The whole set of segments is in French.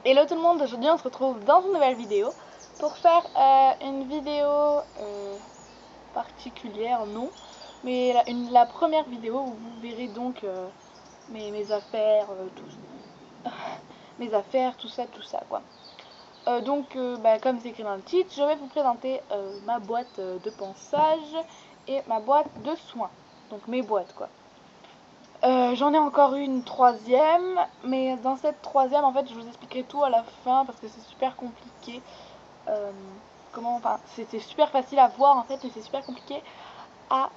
Hello tout le monde, aujourd'hui on se retrouve dans une nouvelle vidéo pour faire une vidéo particulière, non, mais la première vidéo où vous verrez donc mes affaires, mes affaires, tout ça quoi. Comme c'est écrit dans le titre, je vais vous présenter ma boîte de ponçage et ma boîte de soins, donc mes boîtes quoi. J'en ai encore une troisième, mais dans cette troisième, en fait, je vous expliquerai tout à la fin parce que c'est super compliqué. C'est super facile à voir en fait, mais c'est super compliqué à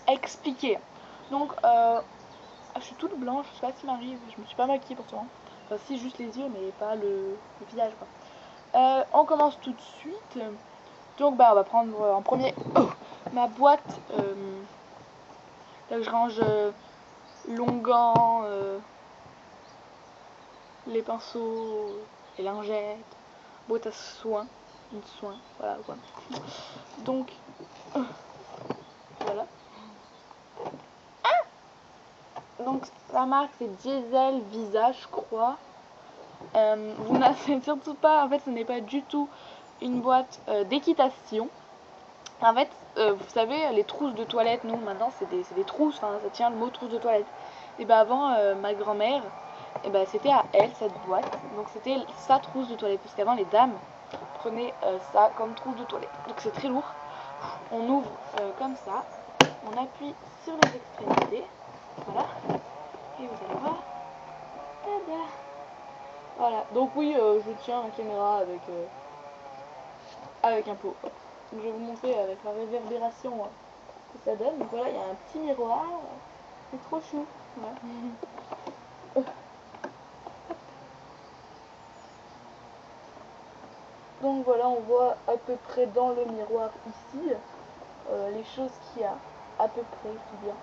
expliquer. Donc, je suis toute blanche, je sais pas ce qui m'arrive, je me suis pas maquillée pourtant. Enfin, si, juste les yeux, mais pas le visage quoi. On commence tout de suite. Donc, on va prendre en premier ma boîte. Là où je range l'onguent, les pinceaux, les lingettes, boîte à soins, voilà quoi. Donc, voilà. Donc la marque c'est Diesel Visage, je crois. Vous n'avez surtout pas, en fait ce n'est pas du tout une boîte d'équitation. En fait, vous savez, les trousses de toilette, nous maintenant c'est des trousses, enfin ça tient le mot trousse de toilette. Et bah avant, ma grand-mère, et bah c'était à elle cette boîte, donc c'était sa trousse de toilette, parce qu'avant les dames prenaient ça comme trousse de toilette. Donc c'est très lourd. On ouvre comme ça, on appuie sur les extrémités, voilà, et vous allez voir, tada. Voilà, donc oui, je tiens la caméra avec un pot. Je vais vous montrer avec la réverbération que ça donne. Donc voilà, il y a un petit miroir. C'est trop chou. Voilà. Donc voilà, on voit à peu près dans le miroir ici les choses qu'il y a. À peu près, tout bien.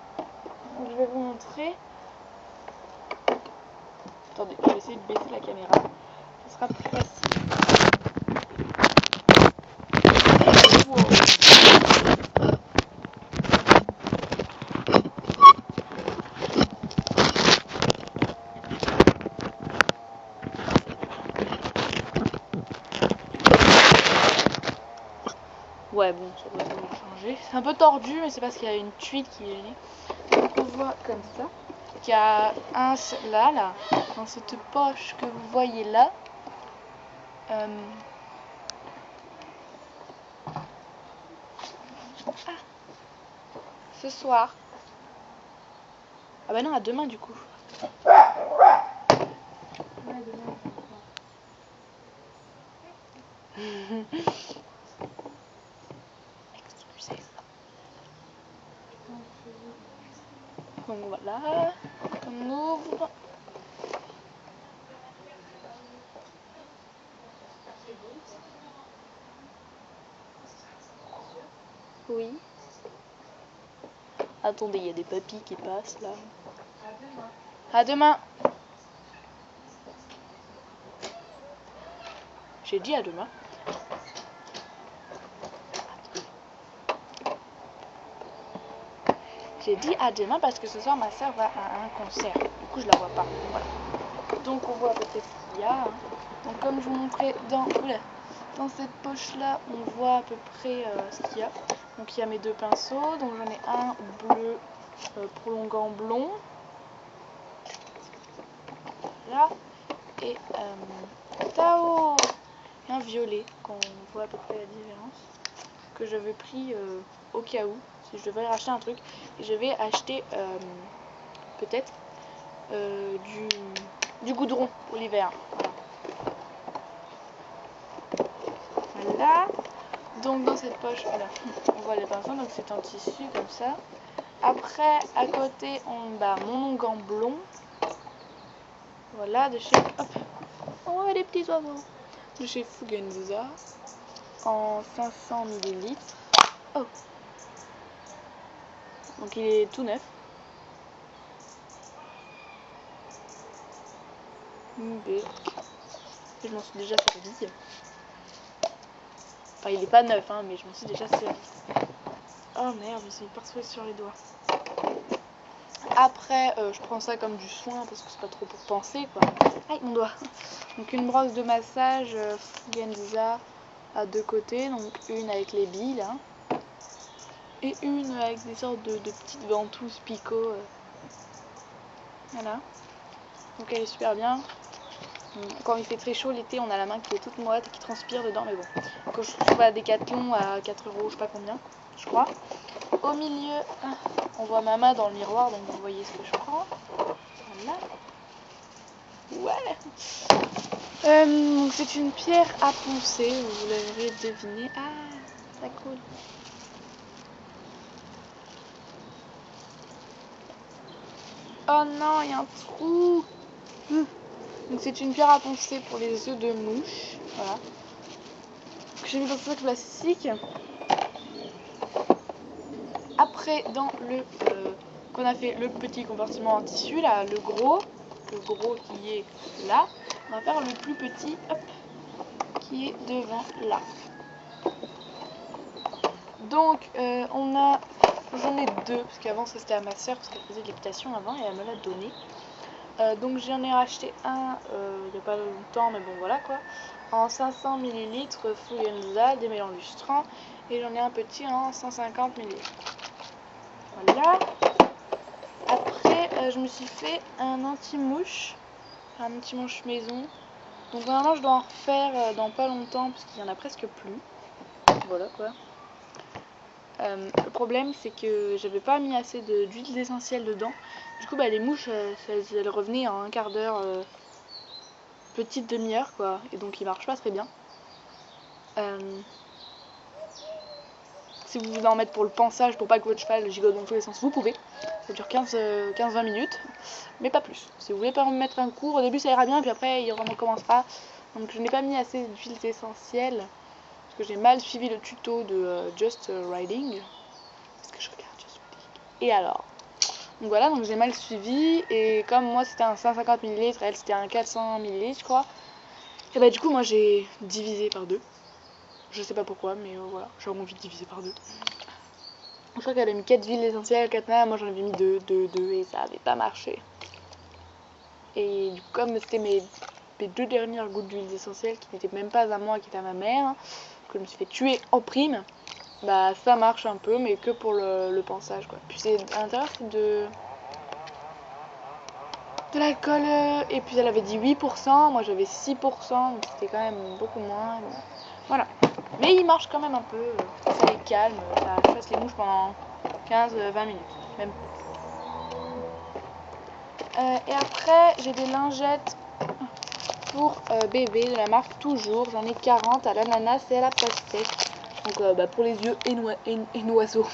Donc je vais vous montrer. Attendez, je vais essayer de baisser la caméra. Ce sera plus facile. Wow. Ouais, bon, ça doit changer. C'est un peu tordu, mais c'est parce qu'il y a une tuile qui est gênée. Donc on voit comme ça qu'il y a un là, dans cette poche que vous voyez là. Ce soir. Ah bah non, à demain du coup. Ouais, demain. Excusez. Donc voilà, on ouvre. Oui. Attendez, il y a des papilles qui passent là. À demain. J'ai dit à demain. J'ai dit à demain parce que ce soir ma soeur va à un concert. Du coup je la vois pas. Voilà. Donc on voit à peu près ce qu'il y a. Hein. Donc comme je vous montrais dans cette poche là, on voit à peu près ce qu'il y a. Donc il y a mes deux pinceaux. Donc j'en ai un bleu prolongant blond. Là. Et Tao. Et un violet qu'on voit à peu près la différence. Que j'avais pris au cas où. Si je devais racheter un truc. Et je vais acheter peut-être du goudron pour l'hiver. Voilà. Donc dans cette poche, voilà, on voit les pinceaux, donc c'est en tissu comme ça. Après, à côté, on a mon onguent blond. Voilà, de chez... Hop. Oh, les petits oiseaux. De chez Fugenza. En 500 ml. Oh. Donc il est tout neuf. Je m'en suis déjà servi. Enfin, il est pas neuf, hein, mais je m'en suis déjà servi. Oh merde, je me suis parfois sur les doigts. Après, je prends ça comme du soin parce que c'est pas trop pour penser quoi. Aïe mon doigt. Donc une brosse de massage Fugenza à deux côtés, donc une avec les billes là, et une avec des sortes de petites ventouses picot. Voilà. Donc elle est super bien. Quand il fait très chaud l'été, on a la main qui est toute moite et qui transpire dedans, mais bon. Quand je trouve à Decathlon à 4 €, je sais pas combien, je crois. Au milieu, on voit ma main dans le miroir, donc vous voyez ce que je prends. Voilà. Ouais. Donc c'est une pierre à poncer, vous l'avez deviné. Ah, ça coule. Oh non, il y a un trou. Donc c'est une pierre à poncer pour les œufs de mouche. Voilà. J'ai mis dans ce sac plastique. Après, dans le qu'on a fait le petit compartiment en tissu, là, le gros qui est là, on va faire le plus petit, hop, qui est devant là. Donc, j'en ai deux, parce qu'avant ça c'était à ma soeur, parce qu'elle faisait de l'équitation avant et elle me l'a donné. Donc j'en ai racheté un il n'y a pas longtemps, mais bon voilà quoi, en 500 ml Fugenza, des mélanges lustrants, et j'en ai un petit en 150 ml. Voilà. Après, je me suis fait un anti-mouche, maison. Donc normalement je dois en refaire dans pas longtemps, parce qu'il y en a presque plus. Voilà quoi. Le problème c'est que j'avais pas mis assez d'huile essentielle dedans. Du coup les mouches elles revenaient en un quart d'heure, petite demi-heure quoi, et donc il marche pas très bien. Si vous voulez en mettre pour le pansage, pour pas que votre cheval gigote dans tous les sens, vous pouvez. Ça dure 15-20 minutes, mais pas plus. Si vous voulez pas en mettre un cours, au début ça ira bien, puis après il recommencera. Donc je n'ai pas mis assez d'huiles essentielles, parce que j'ai mal suivi le tuto de Just Riding. Parce que je regarde Just Riding. Et alors, donc voilà, donc j'ai mal suivi, et comme moi c'était un 150 ml, elle c'était un 400 ml je crois, et bah du coup moi j'ai divisé par deux. Je sais pas pourquoi, mais voilà, j'ai envie de diviser par deux. Je crois qu'elle a mis 4 huiles essentielles, 4 nains, moi j'en avais mis 2, et ça avait pas marché. Et du coup, comme c'était mes 2 dernières gouttes d'huile essentielle, qui n'étaient même pas à moi, qui étaient à ma mère, que je me suis fait tuer en prime, bah ça marche un peu, mais que pour le pansage quoi. Puis c'est à l'intérieur, c'est de l'alcool, et puis elle avait dit 8%, moi j'avais 6%, donc c'était quand même beaucoup moins. Voilà. Mais il marche quand même un peu, ça les calme, ça chasse les mouches pendant 15-20 minutes, même. Et après, j'ai des lingettes pour bébé de la marque Toujours. J'en ai 40 à l'ananas et à la pastèque. Donc pour les yeux et noiseaux.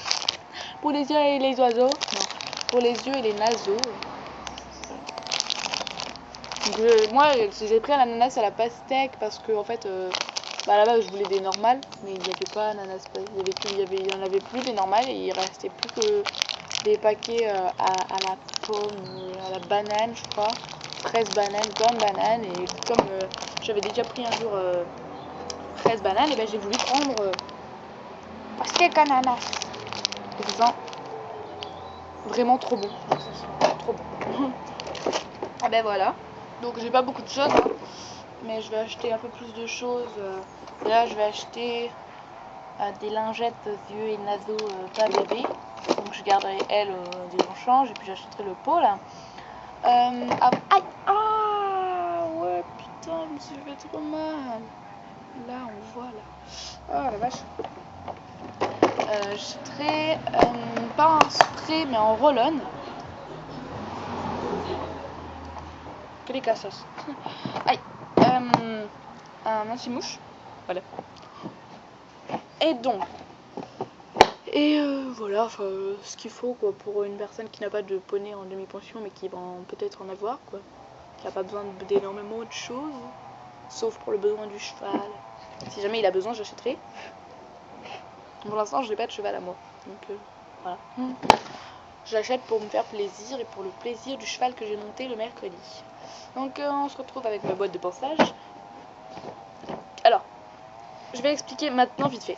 Pour les yeux et les oiseaux. Non. Pour les yeux et les naseaux. Donc, moi, j'ai pris un ananas à la pastèque parce que en fait, à la base, je voulais des normales, mais il n'y avait pas ananas. Il y en avait plus des normales et il restait plus que des paquets à la pomme, à la banane, je crois. 13 bananes, pomme, banane. Et comme j'avais déjà pris un jour 13 bananes, et ben j'ai voulu prendre pastèque ananas. Et ça sent vraiment trop bon. Trop bon. Et ben voilà. Donc j'ai pas beaucoup de choses, hein, mais je vais acheter un peu plus de choses. Là je vais acheter des lingettes yeux et naseaux pas bébé. Donc je garderai elle des échanges et puis j'achèterai le pot là. Aïe, ah ouais putain, je me suis fait trop mal. Là on voit là. Oh la vache. J'achèterai pas un spray mais en roll-on. Que les cassos. Aïe. Un anti-mouche. Voilà. Et donc. Et voilà, enfin, ce qu'il faut quoi, pour une personne qui n'a pas de poney en demi-pension mais qui va peut-être en avoir quoi. Qui n'a pas besoin d'énormément de choses. Sauf pour le besoin du cheval. Si jamais il a besoin, j'achèterai. Pour l'instant, je n'ai pas de cheval à moi. Donc voilà. J'achète pour me faire plaisir et pour le plaisir du cheval que j'ai monté le mercredi. Donc on se retrouve avec ma boîte de pansage. Alors, je vais expliquer maintenant vite fait.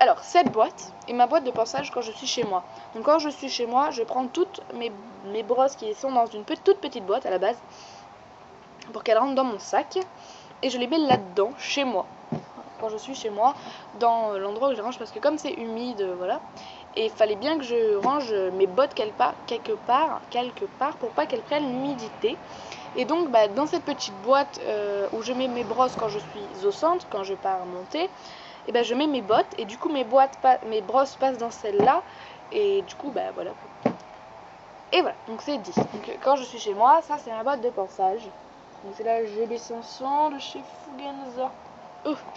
Alors, cette boîte est ma boîte de pensage quand je suis chez moi. Donc quand je suis chez moi, je prends toutes mes brosses qui sont dans une toute petite boîte à la base pour qu'elles rentrent dans mon sac et je les mets là-dedans, chez moi. Quand je suis chez moi, dans l'endroit où je range, parce que comme c'est humide, voilà, et il fallait bien que je range mes bottes quelque part pour pas qu'elles prennent l'humidité. Et donc dans cette petite boîte où je mets mes brosses quand je suis au centre, quand je pars monter, et je mets mes bottes et du coup mes brosses passent dans celle-là et du coup voilà. Et voilà, donc c'est 10. Donc quand je suis chez moi, ça c'est ma boîte de pensage. Donc c'est la GB500 de chez Fugenza.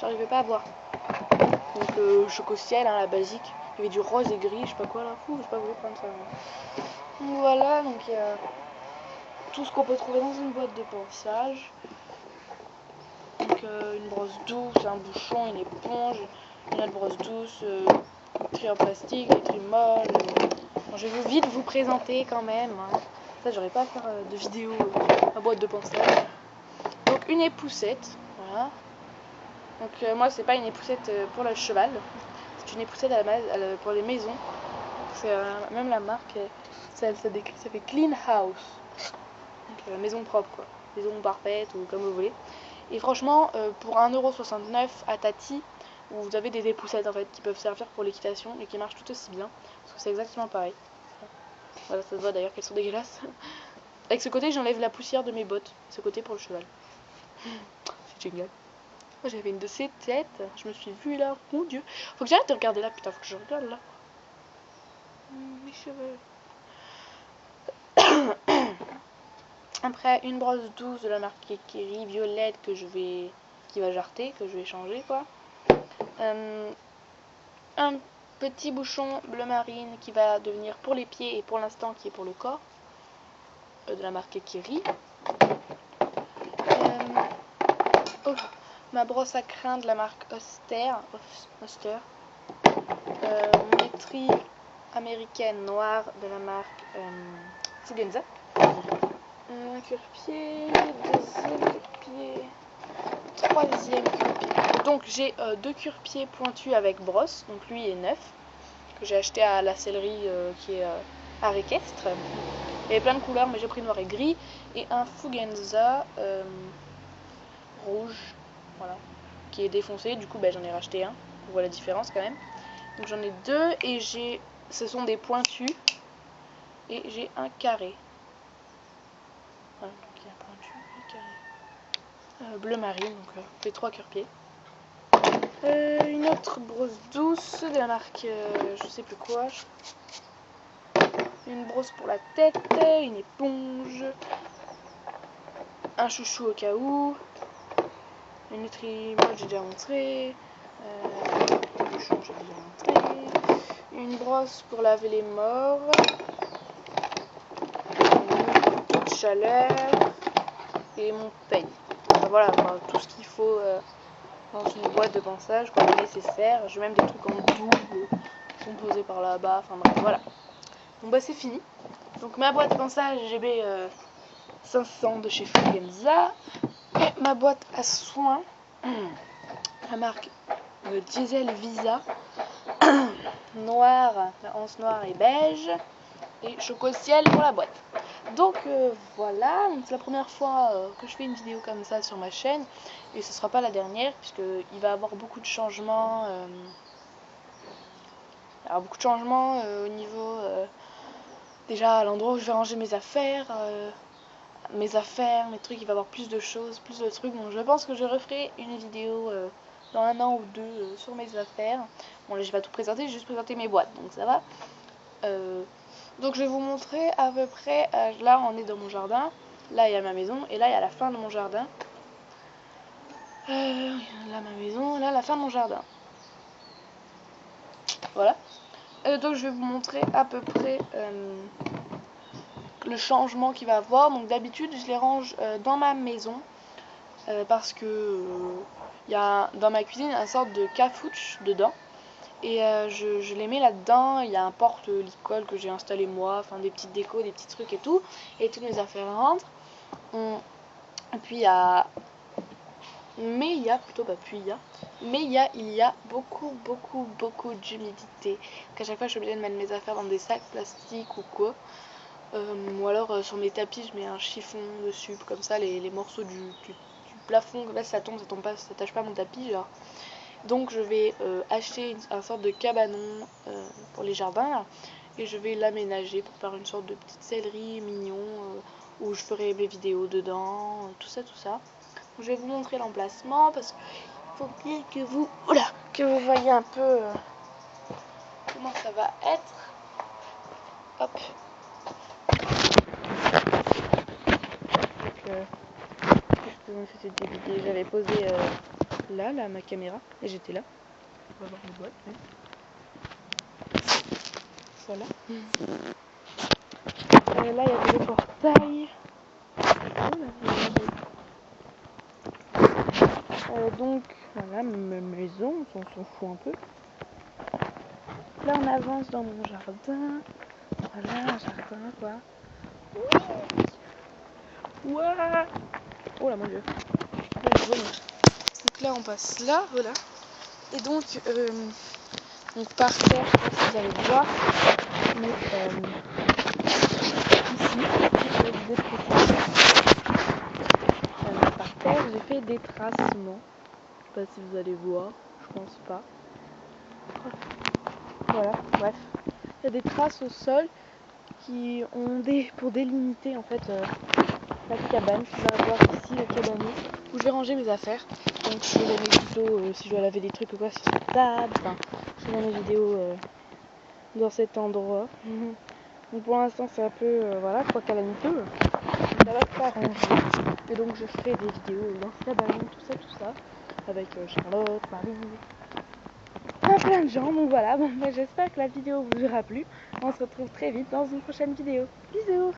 J'arrivais pas à voir. Donc choco-ciel, la basique. Il y avait du rose et gris, je sais pas quoi là. J'ai pas voulu prendre ça. Donc voilà, donc il y a tout ce qu'on peut trouver dans une boîte de pensage. Donc une brosse douce, un bouchon, une éponge, une autre brosse douce, une tri en plastique, des tri molles. Bon, je vais vite vous présenter quand même. Hein. Ça, j'aurais pas à faire de vidéo à boîte de pensage. Donc une époussette, voilà. Donc moi, c'est pas une époussette pour le cheval, c'est une époussette à la base pour les maisons. C'est même la marque, ça fait Clean House. Donc maison propre quoi, maison parfaite ou comme vous voulez. Et franchement, pour 1,69€ à Tati, vous avez des époussettes en fait qui peuvent servir pour l'équitation et qui marchent tout aussi bien. Parce que c'est exactement pareil. Voilà, ça se voit d'ailleurs qu'elles sont dégueulasses. Avec ce côté, j'enlève la poussière de mes bottes. Ce côté pour le cheval. C'est génial. Moi j'avais une de ces têtes. Je me suis vue là. Mon dieu. Faut que j'arrête de regarder là. Putain, faut que je regarde là. Mes cheveux. Après, une brosse douce de la marque Kekeri, violette qui va jarter, que je vais changer quoi. Un petit bouchon bleu marine qui va devenir pour les pieds et pour l'instant qui est pour le corps, de la marque Kekeri. Ma brosse à crin de la marque Oster. Mon étrie américaine noire de la marque Fugenza. Un cuir-pied, deuxième cuir-pied, troisième cuir-pied. Donc j'ai deux cuir-pieds pointus avec brosse, donc lui est neuf, que j'ai acheté à la sellerie qui est à Réquestre. Il y avait plein de couleurs, mais j'ai pris noir et gris. Et un Fugenza rouge, voilà, qui est défoncé. Du coup, j'en ai racheté un. On voit la différence quand même. Donc j'en ai deux et ce sont des pointus et j'ai un carré. Voilà, donc il y a un pointu et un carré. Bleu marine, donc les trois cuir-pieds. Une autre brosse douce de la marque je sais plus quoi. Une brosse pour la tête, une éponge, un chouchou au cas où, une étrie, moi j'ai déjà montré, un bouchon j'ai déjà montré, une brosse pour laver les morts, une couteau de chaleur et mon peigne. Enfin, voilà, tout ce qu'il faut dans une boîte de pensage, quoi, nécessaire. J'ai même des trucs en double qui sont posés par là-bas, enfin bref, voilà. Donc c'est fini. Donc ma boîte de pensage GB 500 de chez Fugenza. Et ma boîte à soins, la marque Diesel Visa, noire, la anse noire et beige, et choco-ciel pour la boîte. Donc voilà, c'est la première fois que je fais une vidéo comme ça sur ma chaîne, et ce sera pas la dernière, puisqu'il va y avoir beaucoup de changements. Au niveau déjà à l'endroit où je vais ranger mes affaires, mes trucs, il va y avoir plus de choses, plus de trucs. Donc je pense que je referai une vidéo dans 1 an ou 2 sur mes affaires. Bon là je vais pas tout présenter, je vais juste présenter mes boîtes, donc ça va. Donc je vais vous montrer à peu près, là on est dans mon jardin, là il y a ma maison, et là il y a la fin de mon jardin. Là ma maison, là la fin de mon jardin. Voilà. Donc je vais vous montrer à peu près le changement qu'il va avoir. Donc d'habitude je les range dans ma maison parce que il y a dans ma cuisine une sorte de cafouche dedans et je les mets là-dedans. Il y a un porte-licol que j'ai installé moi, enfin des petites décos, des petits trucs et tout, et toutes mes affaires rentrent. Et puis il y a Mais il y a beaucoup d'humidité. Donc à chaque fois je suis obligée de mettre mes affaires dans des sacs plastiques ou quoi. Ou alors sur mes tapis je mets un chiffon dessus, comme ça les morceaux du plafond, comme ça tombe pas, ça tâche pas mon tapis genre. Donc je vais acheter un sorte de cabanon pour les jardins là, et je vais l'aménager pour faire une sorte de petite sellerie mignon où je ferai mes vidéos dedans, tout ça. Donc, je vais vous montrer l'emplacement parce qu'il faut bien que vous, que vous voyez un peu comment ça va être. Hop. Donc, j'avais posé là ma caméra et j'étais là. On va voir mes boîtes. Ouais. Voilà. Là il y avait le portail. Donc voilà ma maison, on s'en fout un peu. Là on avance dans mon jardin. Voilà un jardin quoi. Ouah. Oh là mon dieu. Donc là on passe là, voilà. Et donc par terre, je sais pas si vous allez le voir, mais ici, par terre, j'ai fait des tracements. Je sais pas si vous allez voir, je pense pas. Voilà, bref. Il y a des traces au sol qui ont pour délimiter en fait la cabane. Tu vas voir ici le cabanon où je vais ranger mes affaires. Donc je vais mes plutôt si je dois laver des trucs ou quoi sur cette table. Enfin, je fais mes vidéos dans cet endroit. Donc pour l'instant c'est un peu voilà quoi calamiteux. Ça va se arranger. Et donc je ferai des vidéos dans ce cabanon, tout ça, avec Charlotte, Marie, plein de gens. Donc voilà, bon, j'espère que la vidéo vous aura plu. On se retrouve très vite dans une prochaine vidéo. Bisous.